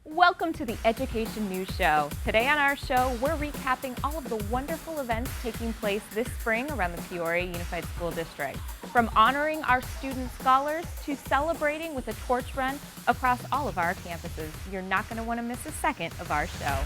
Welcome to the Education News Show. Today on our show, we're recapping all of the wonderful events taking place this spring around the Peoria Unified School District. From honoring our student scholars to celebrating with a torch run across all of our campuses. You're not going to want to miss a second of our show.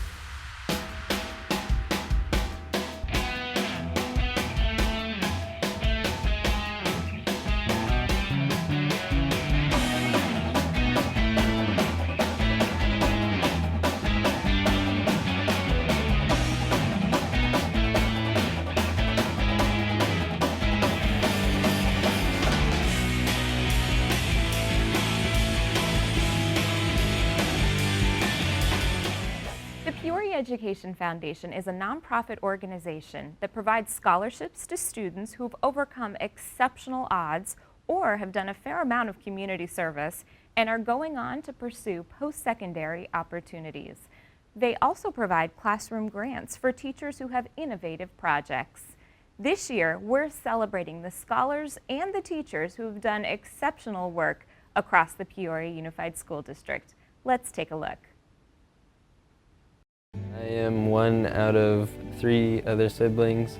The Peoria Education Foundation is a nonprofit organization that provides scholarships to students who've overcome exceptional odds or have done a fair amount of community service and are going on to pursue post-secondary opportunities. They also provide classroom grants for teachers who have innovative projects. This year, we're celebrating the scholars and the teachers who have done exceptional work across the Peoria Unified School District. Let's take a look. I am one out of 3 other siblings,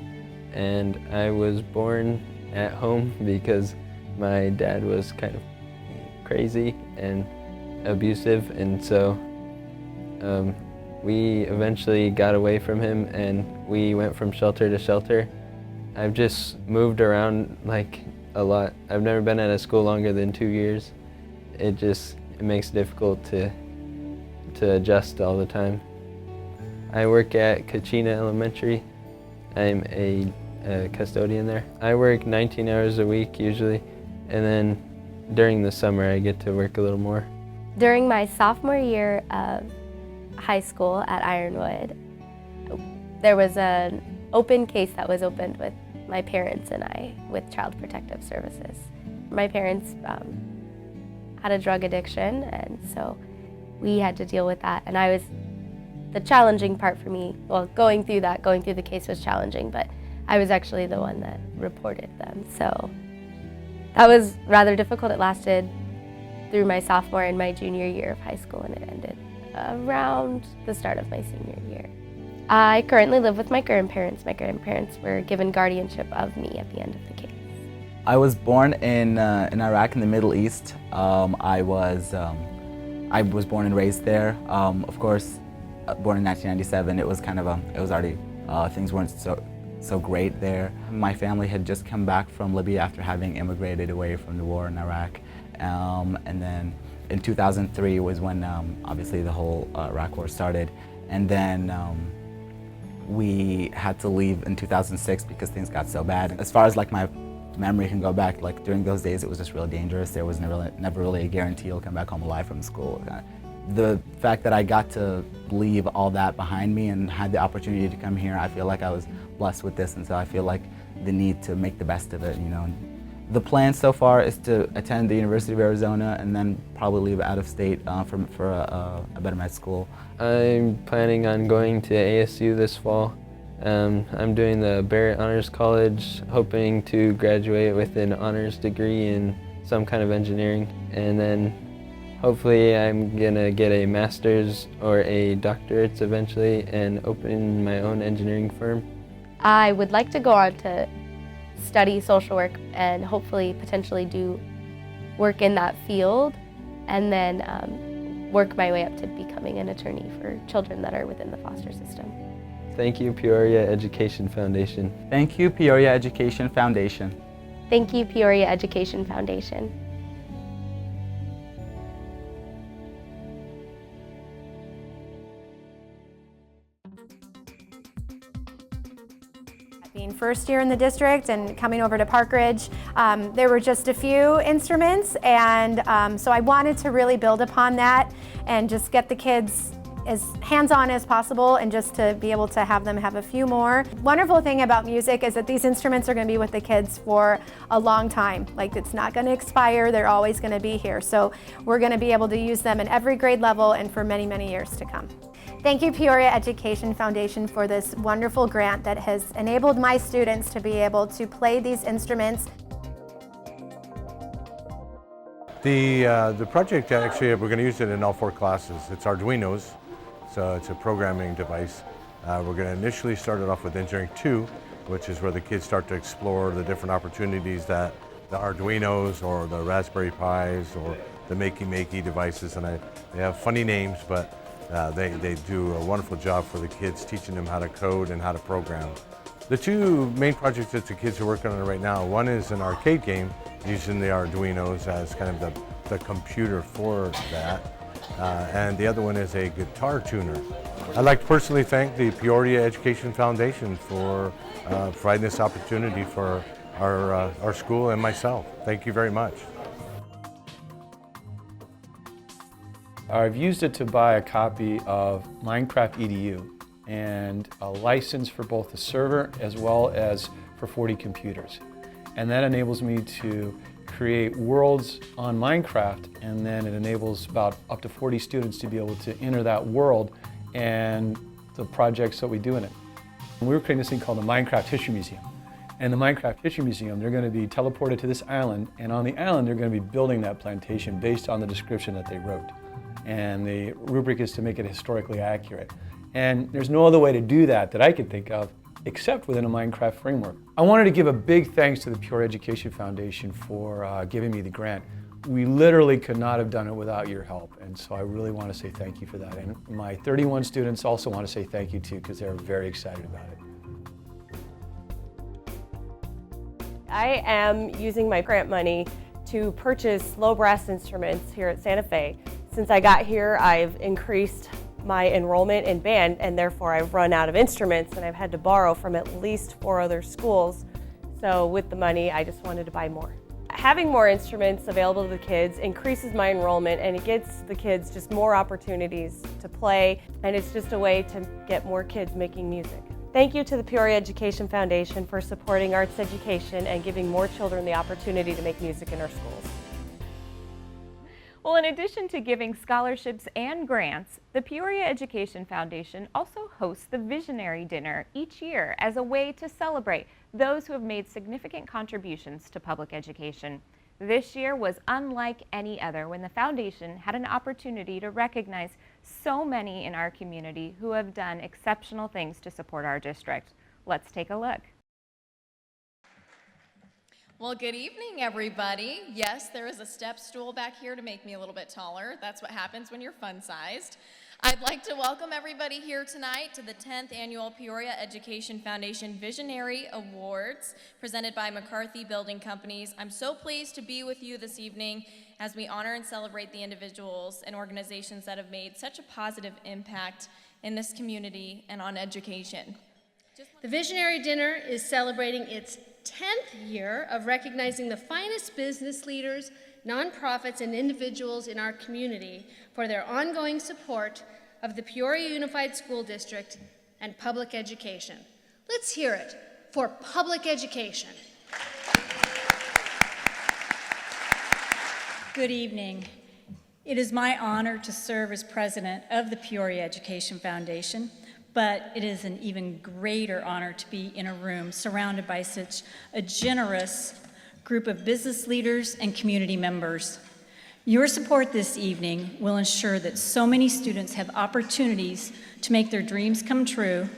and I was born at home because my dad was kind of crazy and abusive, and so we eventually got away from him and we went from shelter to shelter. I've just moved around like a lot. I've never been at a school longer than 2 years. It makes it difficult to adjust all the time. I work at Kachina Elementary. I'm a custodian there. I work 19 hours a week usually, and then during the summer I get to work a little more. During my sophomore year of high school at Ironwood, there was an open case that was opened with my parents and I with Child Protective Services. My parents had a drug addiction, and so we had to deal with that, and the challenging part for me, well, going through the case was challenging, but I was actually the one that reported them. So that was rather difficult. It lasted through my sophomore and my junior year of high school, and it ended around the start of my senior year. I currently live with my grandparents. My grandparents were given guardianship of me at the end of the case. I was born in Iraq in the Middle East. I was born and raised there. Of course, born in 1997, it was kind of it was already, things weren't so great there. My family had just come back from Libya after having immigrated away from the war in Iraq. And then in 2003 was when obviously the whole Iraq war started. And then we had to leave in 2006 because things got so bad. As far as like my memory can go back, like during those days it was just really dangerous. There was never really a guarantee you'll come back home alive from school. The fact that I got to leave all that behind me and had the opportunity to come here, I feel like I was blessed with this, and so I feel like the need to make the best of it, you know. The plan so far is to attend the University of Arizona and then probably leave out of state for a better med school. I'm planning on going to ASU this fall. I'm doing the Barrett Honors College, hoping to graduate with an honors degree in some kind of engineering, and then hopefully I'm gonna get a master's or a doctorate eventually and open my own engineering firm. I would like to go on to study social work and hopefully potentially do work in that field, and then work my way up to becoming an attorney for children that are within the foster system. Thank you, Peoria Education Foundation. Thank you, Peoria Education Foundation. Thank you, Peoria Education Foundation. Being first year in the district and coming over to Park Ridge, there were just a few instruments, and so I wanted to really build upon that and just get the kids as hands-on as possible and just to be able to have them have a few more. Wonderful thing about music is that these instruments are going to be with the kids for a long time. Like, it's not going to expire, they're always going to be here. So we're going to be able to use them in every grade level and for many, many years to come. Thank you, Peoria Education Foundation, for this wonderful grant that has enabled my students to be able to play these instruments. The project, actually, we're going to use it in all 4 classes. It's Arduinos, so it's a programming device. We're going to initially start it off with Engineering 2, which is where the kids start to explore the different opportunities that the Arduinos or the Raspberry Pis or the Makey devices, and they have funny names, but they do a wonderful job for the kids, teaching them how to code and how to program. The 2 main projects that the kids are working on right now, one is an arcade game using the Arduinos as kind of the computer for that, and the other one is a guitar tuner. I'd like to personally thank the Peoria Education Foundation for providing this opportunity for our school and myself. Thank you very much. I've used it to buy a copy of Minecraft EDU and a license for both the server as well as for 40 computers. And that enables me to create worlds on Minecraft, and then it enables about up to 40 students to be able to enter that world and the projects that we do in it. And we were creating this thing called the Minecraft History Museum. And the Minecraft History Museum, they're going to be teleported to this island, and on the island they're going to be building that plantation based on the description that they wrote. And the rubric is to make it historically accurate. And there's no other way to do that I could think of except within a Minecraft framework. I wanted to give a big thanks to the Peoria Education Foundation for giving me the grant. We literally could not have done it without your help, and so I really want to say thank you for that. And my 31 students also want to say thank you too, because they're very excited about it. I am using my grant money to purchase low brass instruments here at Santa Fe. Since I got here, I've increased my enrollment in band, and therefore I've run out of instruments, and I've had to borrow from at least 4 other schools. So with the money, I just wanted to buy more. Having more instruments available to the kids increases my enrollment, and it gets the kids just more opportunities to play, and it's just a way to get more kids making music. Thank you to the Peoria Education Foundation for supporting arts education and giving more children the opportunity to make music in our schools. Well, in addition to giving scholarships and grants, the Peoria Education Foundation also hosts the Visionary Dinner each year as a way to celebrate those who have made significant contributions to public education. This year was unlike any other when the foundation had an opportunity to recognize so many in our community who have done exceptional things to support our district. Let's take a look. Well, good evening, everybody. Yes, there is a step stool back here to make me a little bit taller. That's what happens when you're fun-sized. I'd like to welcome everybody here tonight to the 10th Annual Peoria Education Foundation Visionary Awards, presented by McCarthy Building Companies. I'm so pleased to be with you this evening as we honor and celebrate the individuals and organizations that have made such a positive impact in this community and on education. The Visionary Dinner is celebrating its 10th year of recognizing the finest business leaders, nonprofits, and individuals in our community for their ongoing support of the Peoria Unified School District and public education. Let's hear it for public education. Good evening. It is my honor to serve as president of the Peoria Education Foundation, but it is an even greater honor to be in a room surrounded by such a generous group of business leaders and community members. Your support this evening will ensure that so many students have opportunities to make their dreams come true,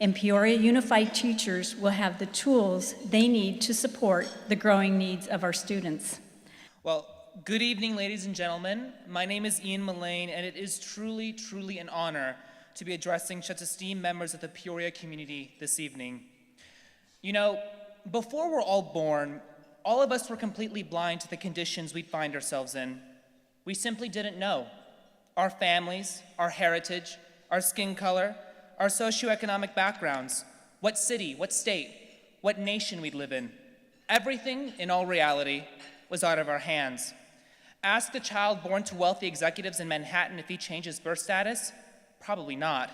and Peoria Unified teachers will have the tools they need to support the growing needs of our students. Well, good evening, ladies and gentlemen. My name is Ian Mullane, and it is truly, truly an honor to be addressing such esteemed members of the Peoria community this evening. You know, before we're all born, all of us were completely blind to the conditions we'd find ourselves in. We simply didn't know. Our families, our heritage, our skin color, our socioeconomic backgrounds, what city, what state, what nation we'd live in. Everything, in all reality, was out of our hands. Ask a child born to wealthy executives in Manhattan if he changes birth status. Probably not.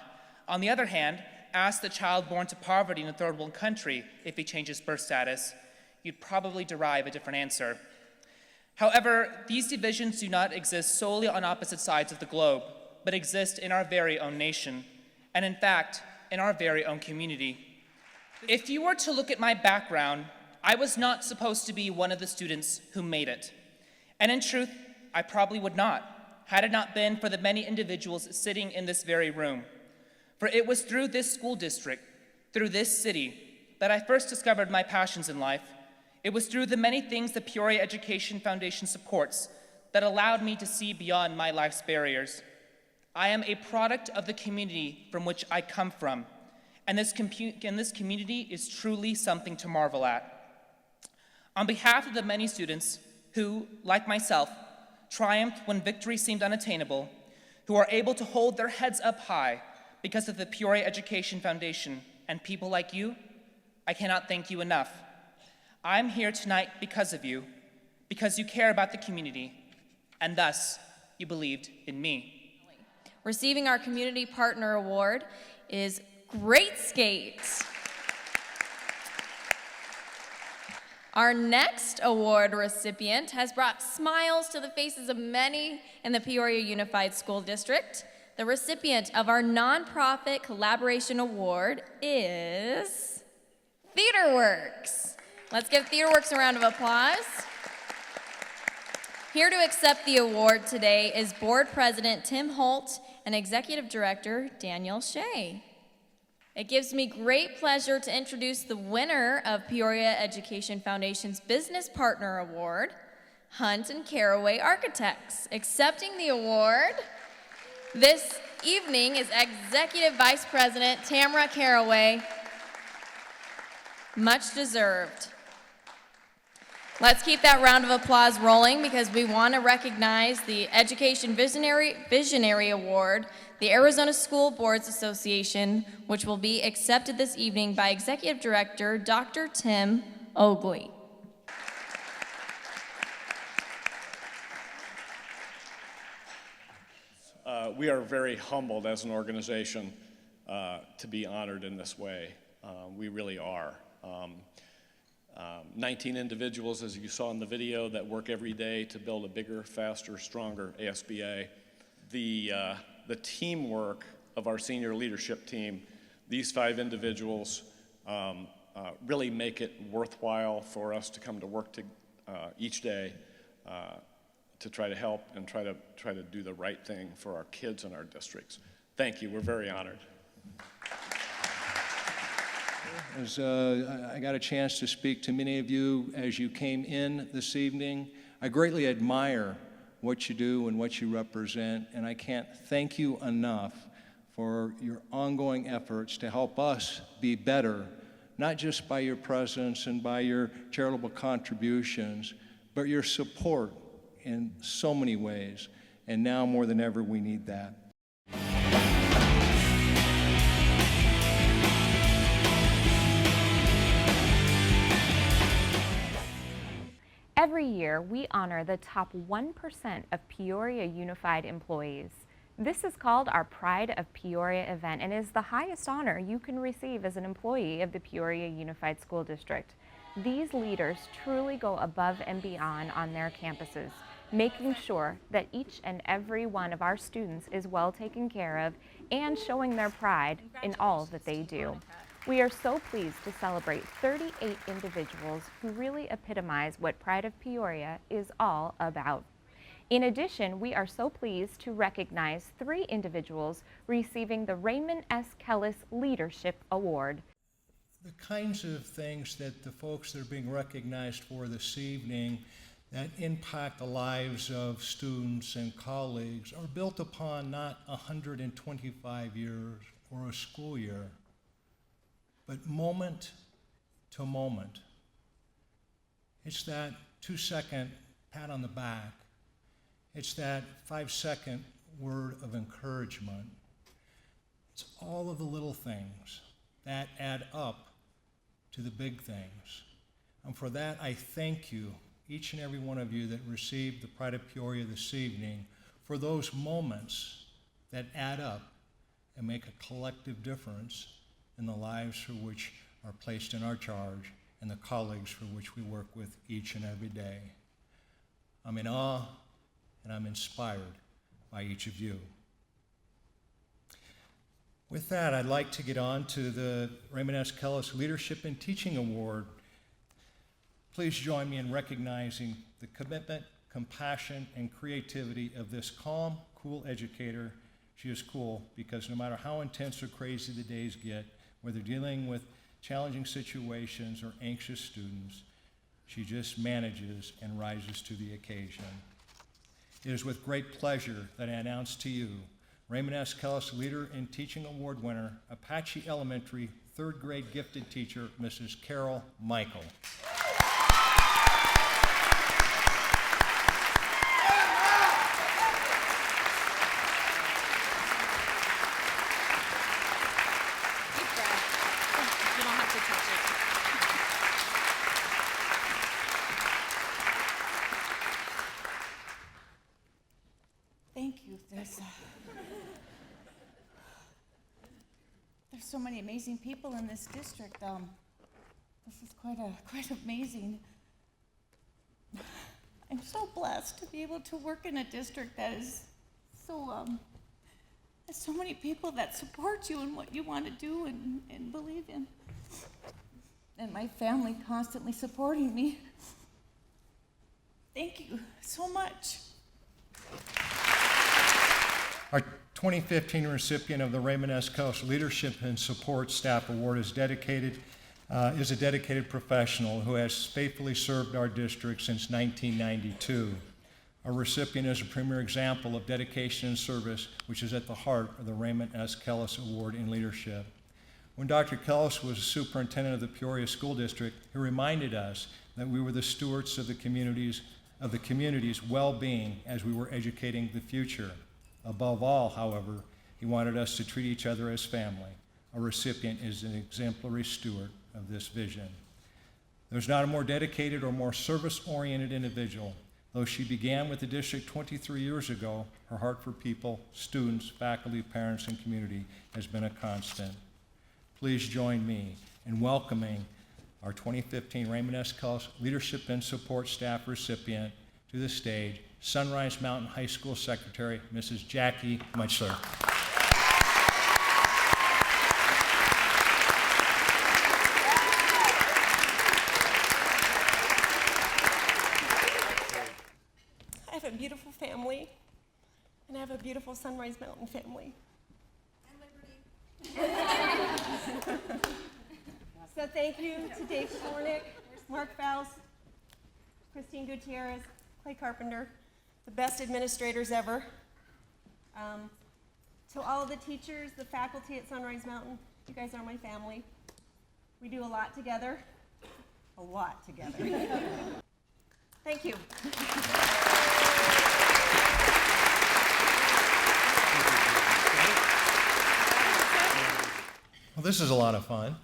On the other hand, ask the child born to poverty in a third world country if he changes birth status. You'd probably derive a different answer. However, these divisions do not exist solely on opposite sides of the globe, but exist in our very own nation, and in fact, in our very own community. If you were to look at my background, I was not supposed to be one of the students who made it. And in truth, I probably would not, had it not been for the many individuals sitting in this very room. For it was through this school district, through this city, that I first discovered my passions in life. It was through the many things the Peoria Education Foundation supports that allowed me to see beyond my life's barriers. I am a product of the community from which I come from, and this community is truly something to marvel at. On behalf of the many students who, like myself, triumphed when victory seemed unattainable, who are able to hold their heads up high because of the Peoria Education Foundation and people like you, I cannot thank you enough. I'm here tonight because of you, because you care about the community, and thus you believed in me. Receiving our Community Partner Award is Great Skates. Our next award recipient has brought smiles to the faces of many in the Peoria Unified School District. The recipient of our Nonprofit Collaboration Award is TheaterWorks. Let's give TheaterWorks a round of applause. Here to accept the award today is Board President Tim Holt and Executive Director Danielle Airey. It gives me great pleasure to introduce the winner of Peoria Education Foundation's Business Partner Award, Hunt and Caraway Architects. Accepting the award this evening is Executive Vice President Tamara Caraway. Much deserved. Let's keep that round of applause rolling because we want to recognize the Education Visionary Award, the Arizona School Boards Association, which will be accepted this evening by Executive Director Dr. Tim Ogley. We are very humbled as an organization to be honored in this way. We really are. 19 individuals, as you saw in the video, that work every day to build a bigger, faster, stronger ASBA. The teamwork of our senior leadership team, these 5 individuals really make it worthwhile for us to come to work each day to try to help and try to do the right thing for our kids and our districts. Thank you. We're very honored. As I got a chance to speak to many of you as you came in this evening, I greatly admire what you do and what you represent, and I can't thank you enough for your ongoing efforts to help us be better, not just by your presence and by your charitable contributions, but your support in so many ways, and now more than ever we need that. Every year, we honor the top 1% of Peoria Unified employees. This is called our Pride of Peoria event and is the highest honor you can receive as an employee of the Peoria Unified School District. These leaders truly go above and beyond on their campuses, making sure that each and every one of our students is well taken care of and showing their pride in all that they do. We are so pleased to celebrate 38 individuals who really epitomize what Pride of Peoria is all about. In addition, we are so pleased to recognize 3 individuals receiving the Raymond S. Kellis Leadership Award. The kinds of things that the folks that are being recognized for this evening that impact the lives of students and colleagues are built upon not 125 years or a school year, but moment to moment. It's that 2-second pat on the back. It's that 5-second word of encouragement. It's all of the little things that add up to the big things. And for that, I thank you, each and every one of you that received the Pride of Peoria this evening, for those moments that add up and make a collective difference in the lives for which are placed in our charge and the colleagues for which we work with each and every day. I'm in awe and I'm inspired by each of you. With that, I'd like to get on to the Raymond S. Kellis Leadership and Teaching Award. Please join me in recognizing the commitment, compassion, and creativity of this calm, cool educator. She is cool because no matter how intense or crazy the days get, whether dealing with challenging situations or anxious students, she just manages and rises to the occasion. It is with great pleasure that I announce to you Raymond S. Kellis Leader in Teaching Award winner, Apache Elementary third grade gifted teacher, Mrs. Carol Michael. You don't have to touch it. Thank you. There's so many amazing people in this district. This is quite amazing. I'm so blessed to be able to work in a district that is so has so many people that support you in what you want to do and believe in. And my family constantly supporting me. Thank you so much. Our 2015 recipient of the Raymond S. Kellis Leadership and Support Staff Award is a dedicated professional who has faithfully served our district since 1992. Our recipient is a premier example of dedication and service, which is at the heart of the Raymond S. Kellis Award in Leadership. When Dr. Kellis was superintendent of the Peoria School District, he reminded us that we were the stewards of the community's well-being as we were educating the future. Above all, however, he wanted us to treat each other as family. Our recipient is an exemplary steward of this vision. There's not a more dedicated or more service-oriented individual. Though she began with the district 23 years ago, her heart for people, students, faculty, parents, and community has been a constant. Please join me in welcoming our 2015 Raymond S. Kellis Leadership and Support Staff recipient to the stage, Sunrise Mountain High School Secretary, Mrs. Jackie Mutchler. I have a beautiful family, and I have a beautiful Sunrise Mountain family. And Liberty. So thank you to Dave Swarnick, Mark Faust, Christine Gutierrez, Clay Carpenter, the best administrators ever. To all of the teachers, the faculty at Sunrise Mountain, you guys are my family. We do a lot together. A lot together. Thank you. Well, this is a lot of fun.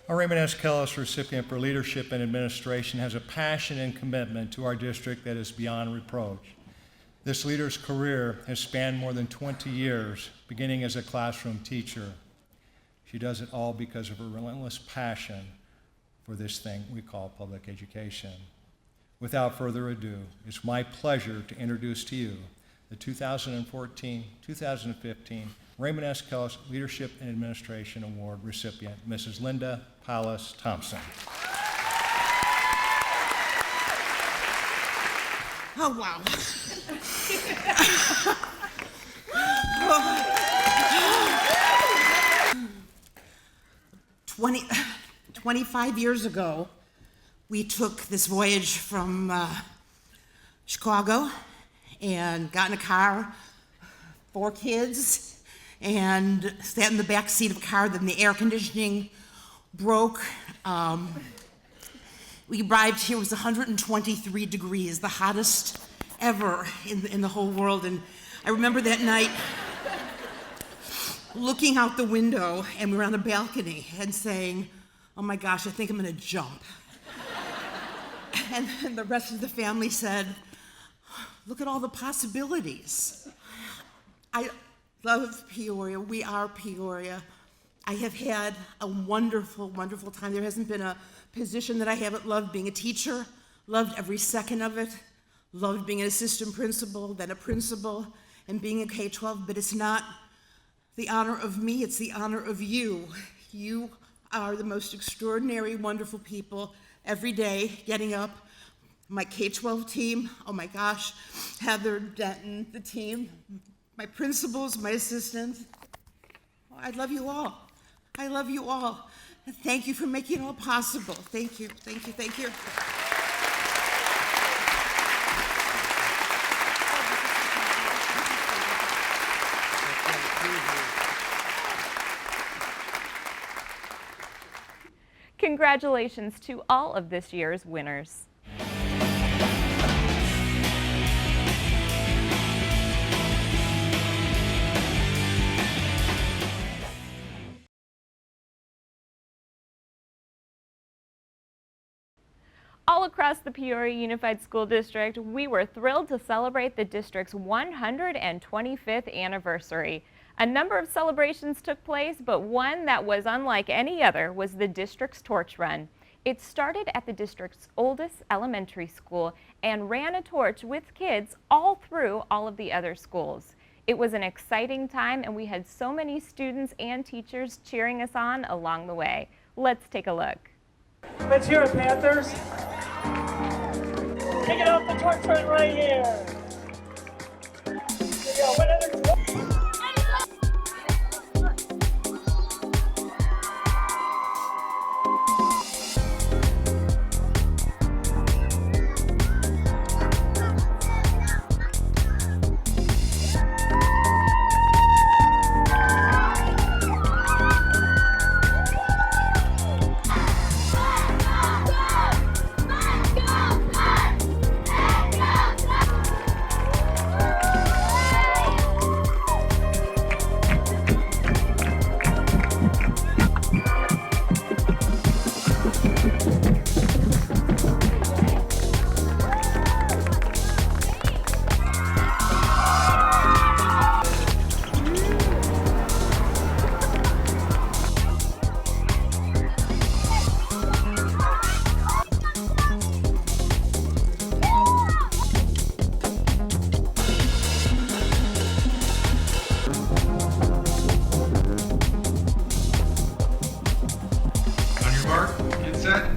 Our Raymond S. Kellis recipient for Leadership and Administration has a passion and commitment to our district that is beyond reproach. This leader's career has spanned more than 20 years, beginning as a classroom teacher. She does it all because of her relentless passion for this thing we call public education. Without further ado, it's my pleasure to introduce to you the 2014-2015 Raymond S. Kellis Leadership and Administration Award recipient, Mrs. Linda Paulus Thompson. Oh, wow. 25 years ago, we took this voyage from Chicago and got in a car, 4 kids, and sat in the back seat of a car. Then the air conditioning broke. We arrived here, it was 123 degrees, the hottest ever in the whole world. And I remember that night looking out the window, and we were on the balcony and saying, oh my gosh, I think I'm gonna jump. And then the rest of the family said, look at all the possibilities. I love Peoria. We are Peoria. I have had a wonderful, wonderful time. There hasn't been a position that I haven't loved. Being a teacher, loved every second of it. Loved being an assistant principal, then a principal, and being a K-12. But it's not the honor of me, it's the honor of you. You are the most extraordinary, wonderful people every day, getting up. My K-12 team, oh my gosh, Heather, Denton, the team, my principals, my assistants. I love you all. I love you all. And thank you for making it all possible. Thank you, thank you, thank you. Congratulations to all of this year's winners. All across the Peoria Unified School District, we were thrilled to celebrate the district's 125th anniversary. A number of celebrations took place, but one that was unlike any other was the district's torch run. It started at the district's oldest elementary school and ran a torch with kids all through all of the other schools. It was an exciting time, and we had so many students and teachers cheering us on along the way. Let's take a look. Let's hear it, Panthers. Kicking off the torch run right here.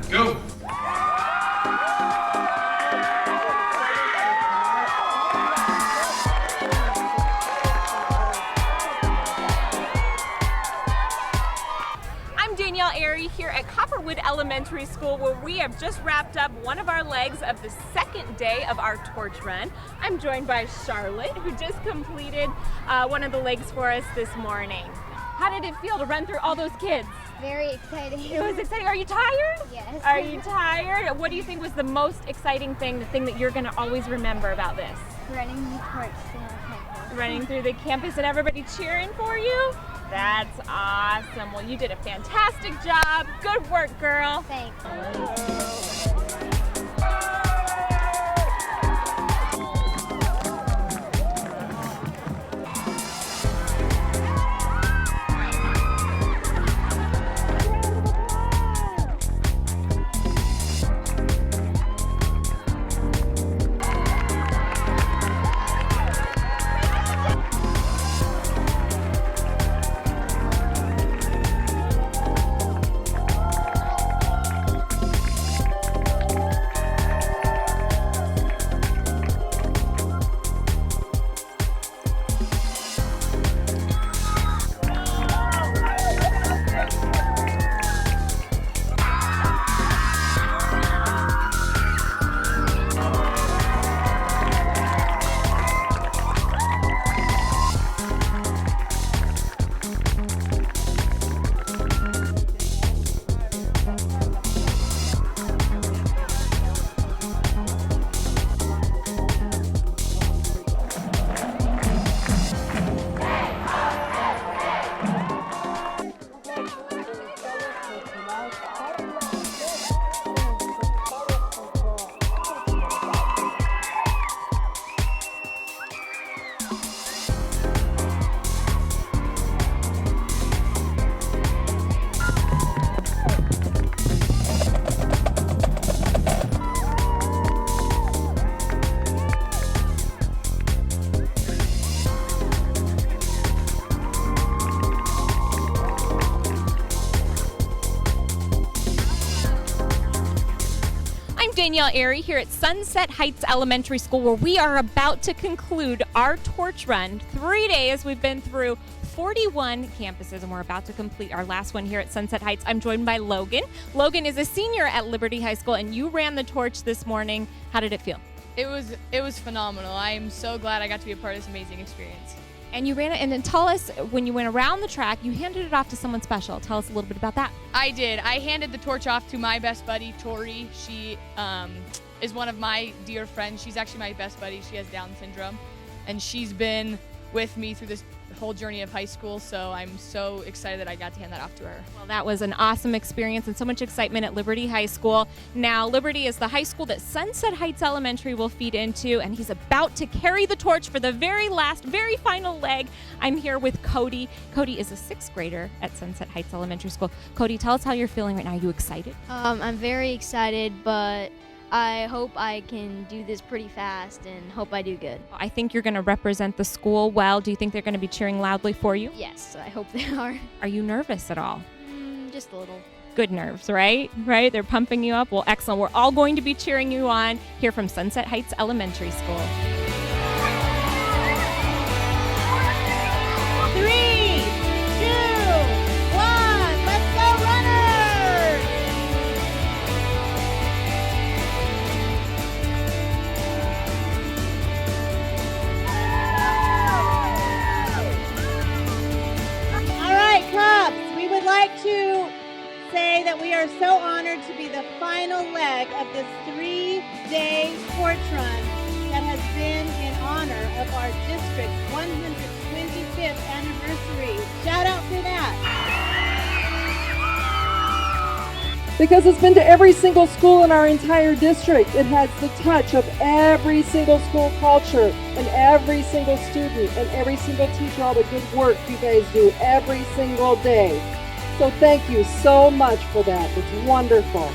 Here we go. Danielle Airey here at Copperwood Elementary School, where we have just wrapped up one of our legs of the second day of our torch run. I'm joined by Charlotte, who just completed one of the legs for us this morning. How did it feel to run through all those kids? Very exciting. It was exciting. Are you tired? Yes. Are you tired? What do you think was the most exciting thing, the thing that you're going to always remember about this? Running the torch through the campus. Running through the campus and everybody cheering for you? That's awesome. Well, you did a fantastic job. Good work, girl. Thanks. Danielle Airey here at Sunset Heights Elementary School, where we are about to conclude our torch run. 3 days, we've been through 41 campuses, and we're about to complete our last one here at Sunset Heights. I'm joined by Logan. Logan is a senior at Liberty High School, and you ran the torch this morning. How did it feel? It was phenomenal. I am so glad I got to be a part of this amazing experience. And you ran it, and then tell us, when you went around the track, you handed it off to someone special. Tell us a little bit about that. I did. I handed the torch off to my best buddy, Tori. She is one of my dear friends. She's actually my best buddy. She has Down syndrome, and she's been with me through this whole journey of high school, so I'm so excited that I got to hand that off to her. Well, that was an awesome experience and so much excitement at Liberty High School. Now, Liberty is the high school that Sunset Heights Elementary will feed into, and he's about to carry the torch for the very last, very final leg. I'm here with Cody. Cody is a 6th grader at Sunset Heights Elementary School. Cody, tell us how you're feeling right now. Are you excited? I'm very excited, but I hope I can do this pretty fast and hope I do good. I think you're going to represent the school well. Do you think they're going to be cheering loudly for you? Yes, I hope they are. Are you nervous at all? Just a little. Good nerves, right? Right? They're pumping you up. Well, excellent. We're all going to be cheering you on here from Sunset Heights Elementary School. 3, 2, 1, let's go runners! All right, Cubs, we would like to say that we are so honored to be the final leg of this 3-day torch run that has been in honor of our district's 125th anniversary. Shout out for that. Because it's been to every single school in our entire district. It has the touch of every single school culture and every single student and every single teacher, all the good work you guys do every single day. So thank you so much for that. It's wonderful.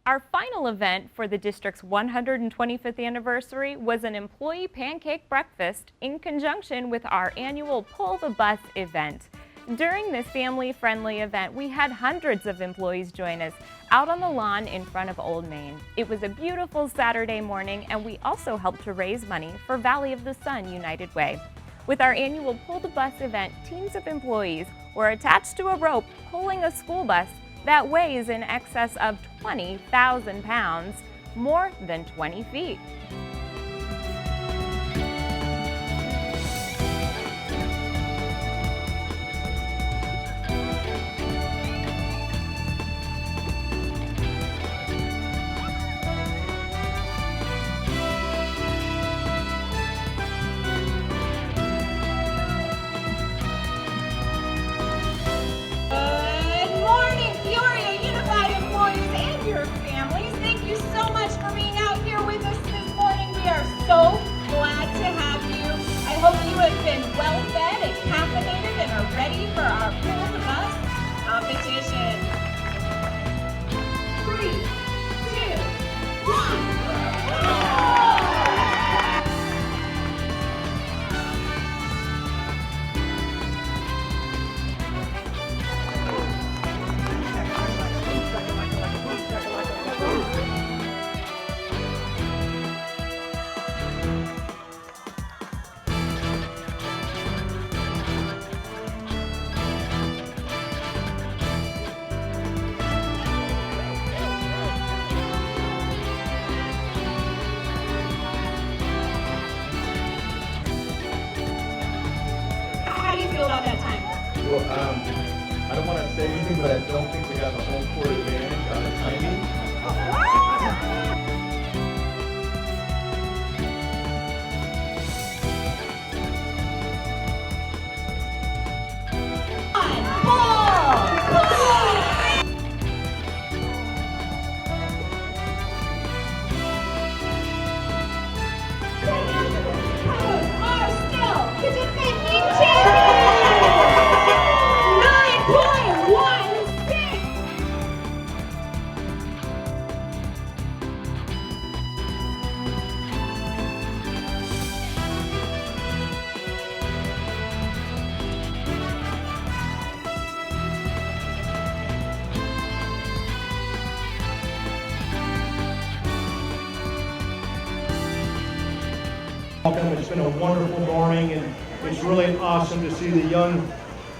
Our final event for the district's 125th anniversary was an employee pancake breakfast in conjunction with our annual Pull the Bus event. During this family-friendly event, we had hundreds of employees join us out on the lawn in front of Old Main. It was a beautiful Saturday morning, and we also helped to raise money for Valley of the Sun United Way. With our annual Pull the Bus event, teams of employees were attached to a rope pulling a school bus that weighs in excess of 20,000 pounds, more than 20 feet. Good morning, Peoria Unified employees and your families. Thank you so much for being out here with us this morning. We are so glad to have you. I hope you have been well fed and caffeinated and are ready for our Pull the Bus competition. 3, 2, 1. How do you feel about that time? Well, I don't want to say anything, but I don't think we got the home court advantage on the timing. Are still the defending champions! 9.16! Welcome. It's been a wonderful morning, and it's really awesome to see the young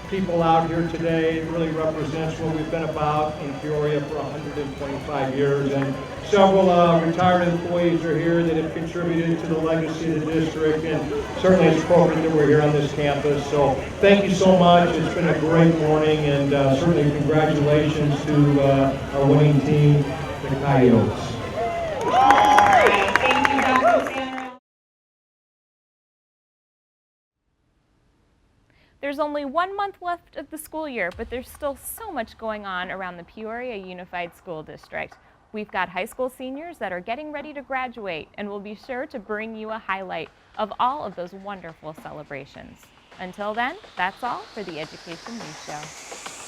people out here today. It really represents what we've been about in Peoria for 125 years, and several retired employees are here that have contributed to the legacy of the district, and certainly it's appropriate that we're here on this campus. So thank you so much. It's been a great morning, and certainly congratulations to our winning team, the Coyotes. Thank you, Dr. Sanders. There's only 1 month left of the school year, but there's still so much going on around the Peoria Unified School District. We've got high school seniors that are getting ready to graduate, and we'll be sure to bring you a highlight of all of those wonderful celebrations. Until then, that's all for the Education News Show.